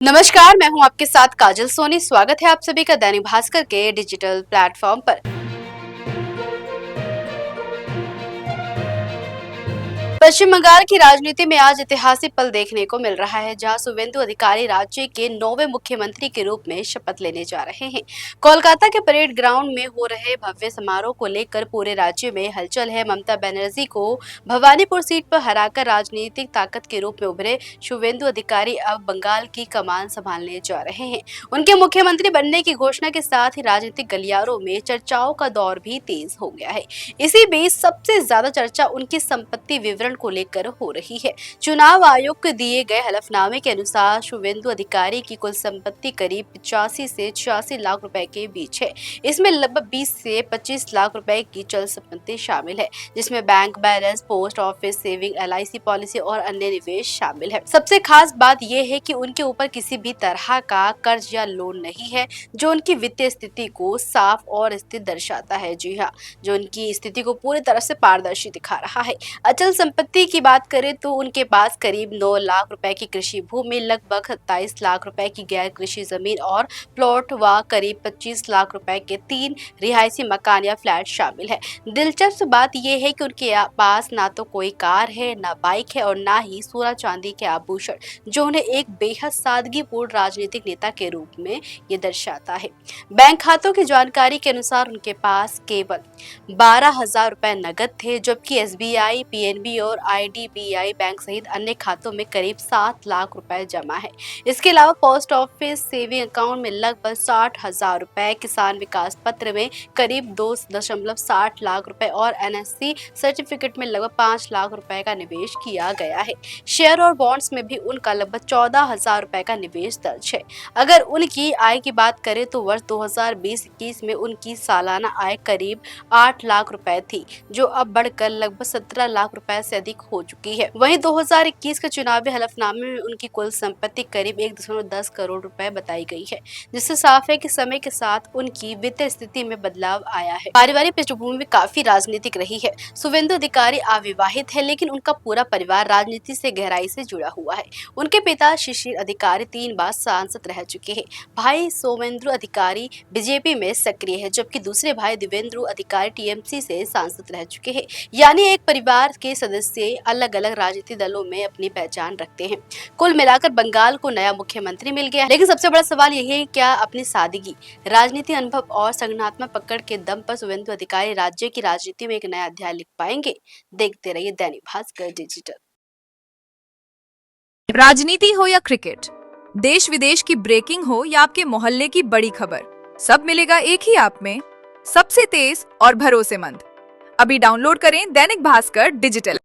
नमस्कार, मैं हूं आपके साथ काजल सोनी। स्वागत है आप सभी का दैनिक भास्कर के डिजिटल प्लेटफॉर्म पर। पश्चिम बंगाल की राजनीति में आज ऐतिहासिक पल देखने को मिल रहा है, जहां शुवेंदु अधिकारी राज्य के 9वें मुख्यमंत्री के रूप में शपथ लेने जा रहे हैं। कोलकाता के परेड ग्राउंड में हो रहे भव्य समारोह को लेकर पूरे राज्य में हलचल है। ममता बनर्जी को भवानीपुर सीट पर हराकर राजनीतिक ताकत के रूप में उभरे शुवेंदु अधिकारी अब बंगाल की कमान संभालने जा रहे हैं। उनके मुख्यमंत्री बनने की घोषणा के साथ ही राजनीतिक गलियारों में चर्चाओं का दौर भी तेज हो गया है। इसी बीच सबसे ज्यादा चर्चा उनकी संपत्ति विवरण को लेकर हो रही है। चुनाव आयोग को दिए गए हलफनामे के अनुसार शुवेंदु अधिकारी की कुल संपत्ति करीब 85 से 86 लाख रुपए के बीच है। इसमें लगभग 20 से 25 लाख रुपए की चल संपत्ति शामिल है, जिसमें bank balance, post office, saving, LIC policy और अन्य निवेश शामिल है। सबसे खास बात यह है कि उनके ऊपर किसी भी तरह का कर्ज या लोन नहीं है, जो उनकी वित्तीय स्थिति को साफ और स्थिर दर्शाता है। जी हाँ, जो उनकी स्थिति को पूरी तरह से पारदर्शी दिखा रहा है। अचल संपत्ति की बात करें तो उनके पास करीब 9 लाख रुपए की कृषि भूमि, लगभग 27 लाख रुपए की गैर कृषि जमीन और प्लॉट व करीब 25 लाख रुपए के 3 रिहायशी मकान या फ्लैट शामिल है। दिलचस्प बात यह है कि उनके पास ना तो कोई कार है, ना बाइक है और ना ही सोना चांदी के आभूषण, जो उन्हें एक बेहद सादगीपूर्ण राजनीतिक नेता के रूप में ये दर्शाता है। बैंक खातों की जानकारी के अनुसार उनके पास केवल 12,000 रुपए नकद थे, जबकि SBI, PNB और IDBI बैंक सहित अन्य खातों में करीब 7 लाख रुपए जमा है। इसके अलावा पोस्ट ऑफिस सेविंग अकाउंट में लगभग 60,000 रुपए, किसान विकास पत्र में करीब 2.60 लाख रुपए और NSC सर्टिफिकेट में लगभग 5 लाख रुपए का निवेश किया गया है। शेयर और बॉन्ड्स में भी उनका लगभग 14,000 रुपए का निवेश दर्ज है। अगर उनकी आय की बात करें तो वर्ष 2020-21 में उनकी सालाना आय करीब 8 लाख रुपए थी, जो अब बढ़कर लगभग 17 लाख रुपए से अधिक हो चुकी है। वहीं 2021 के चुनावी हलफनामे में उनकी कुल संपत्ति करीब 1.10 करोड़ रुपए बताई गई है, जिससे साफ है कि समय के साथ उनकी वित्तीय स्थिति में बदलाव आया है। पारिवारिक पृष्ठभूमि में काफी राजनीतिक रही है। शुवेंदु अधिकारी अविवाहित है, लेकिन उनका पूरा परिवार राजनीति से गहराई से जुड़ा हुआ है। उनके पिता शिशिर अधिकारी 3 बार सांसद रह चुके हैं। भाई सोमेंद्र अधिकारी BJP में सक्रिय है, जबकि दूसरे भाई दिवेंद्र अधिकारी TMC से सांसद रह चुके हैं। यानी एक परिवार के सदस्य अलग अलग राजनीतिक दलों में अपनी पहचान रखते हैं। कुल मिलाकर बंगाल को नया मुख्यमंत्री मिल गया, लेकिन सबसे बड़ा सवाल यही है, क्या अपनी सादगी, राजनीति अनुभव और संगठनात्मक पकड़ के दम पर शुवेंदु अधिकारी राज्य की राजनीति में एक नया अध्याय लिख पाएंगे? देखते रहिए दैनिक भास्कर डिजिटल। राजनीति हो या क्रिकेट, देश विदेश की ब्रेकिंग हो या आपके मोहल्ले की बड़ी खबर, सब मिलेगा एक ही ऐप में, सबसे तेज और भरोसेमंद। अभी डाउनलोड करें दैनिक भास्कर डिजिटल।